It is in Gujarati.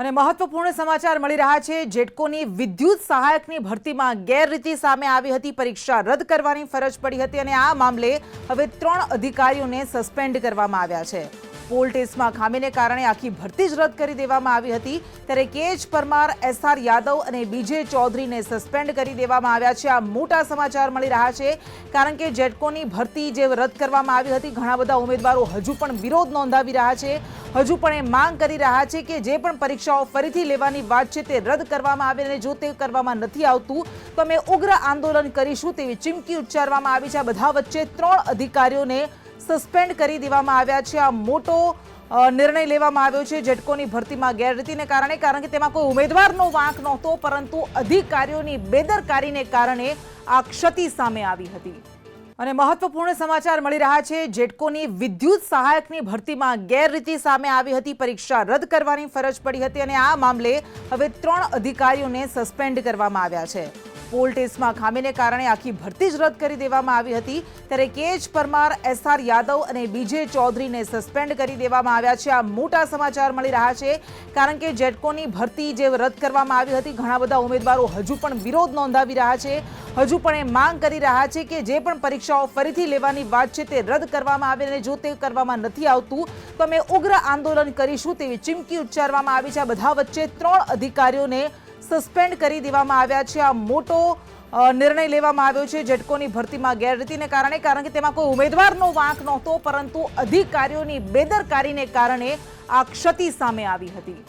અને મહત્વપૂર્ણ સમાચાર મળી રહ્યા છે। જેટકોની વિદ્યુત સહાયકની ભરતીમાં ગેરરીતિ સામે આવી હતી। પરીક્ષા રદ કરવાની ફરજ પડી હતી અને આ મામલે હવે 3 અધિકારીઓને સસ્પેન્ડ કરવામાં આવ્યા છે। પોલ ટેસ્ટમાં ખામીને કારણે આખી ભરતી જ રદ કરી દેવામાં આવી હતી। ત્યારે કેએચ પરમાર, એસઆર યાદવ અને બીજે ચૌધરીને સસ્પેન્ડ કરી દેવામાં આવ્યા છે। આ મોટા સમાચાર મળી રહ્યા છે કારણ કે જેટકોની ભરતી જે રદ કરવામાં આવી હતી, ઘણા બધા ઉમેદવારો હજુ પણ વિરોધ નોંધાવી રહ્યા છે। હજુ પણ એ માંગ કરી રહ્યા છે કે જે પણ પરીક્ષાઓ ફરીથી લેવાની વાત છે તે રદ કરવામાં આવે અને જો તે કરવામાં નથી આવતું તો અમે ઉગ્ર આંદોલન કરીશું તેવી ચીમકી ઉચ્ચારવામાં આવી છે। આ બધા વચ્ચે 3 અધિકારીઓને સસ્પેન્ડ કરી દેવામાં આવ્યા છે। આ મોટો નિર્ણય લેવામાં આવ્યો છે જેટકોની ભરતીમાં ગેરરીતિને કારણે, કારણ કે તેમાં કોઈ ઉમેદવારનો વાંક નહોતો, પરંતુ અધિકારીઓની બેદરકારીને કારણે આ ક્ષતિ સામે આવી હતી। અને મહત્વપૂર્ણ સમાચાર મળી રહ્યા છે। જેટકોની વિદ્યુત સહાયકની ભરતીમાં ગેરરીતિ સામે આવી હતી। પરીક્ષા રદ કરવાની ફરજ પડી હતી અને આ મામલે હવે 3 અધિકારીઓને સસ્પેન્ડ કરવામાં આવ્યા છે। પોલ ટેસ્ટમાં ખામીને કારણે આખી ભરતી જ રદ કરી દેવામાં આવી હતી। ત્યારે કેએચ પરમાર, એસઆર યાદવ અને બીજે ચૌધરીને સસ્પેન્ડ કરી દેવામાં આવ્યા છે। આ મોટા સમાચાર મળી રહ્યા છે કારણ કે જેટકોની ભરતી જે રદ કરવામાં આવી હતી, ઘણા બધા ઉમેદવારો હજુ પણ વિરોધ નોંધાવી રહ્યા છે। હજુ પણ એ માંગ કરી રહ્યા છે કે જે પણ પરીક્ષાઓ ફરીથી લેવાની વાત છે તે રદ કરવામાં આવે અને જો તે કરવામાં નથી આવતું તો અમે ઉગ્ર આંદોલન કરીશું તેવી ચીમકી ઉચ્ચારવામાં આવી છે। આ બધા વચ્ચે 3 અધિકારીઓને સસ્પેન્ડ કરી દેવામાં આવ્યા છે। આ મોટો નિર્ણય લેવામાં આવ્યો છે જેટકોની ભરતીમાં ગેરરીતિને કારણે, કારણ કે તેમાં કોઈ ઉમેદવારનો વાંક નહોતો, પરંતુ અધિકારીઓની બેદરકારીને કારણે આ ક્ષતિ સામે આવી હતી।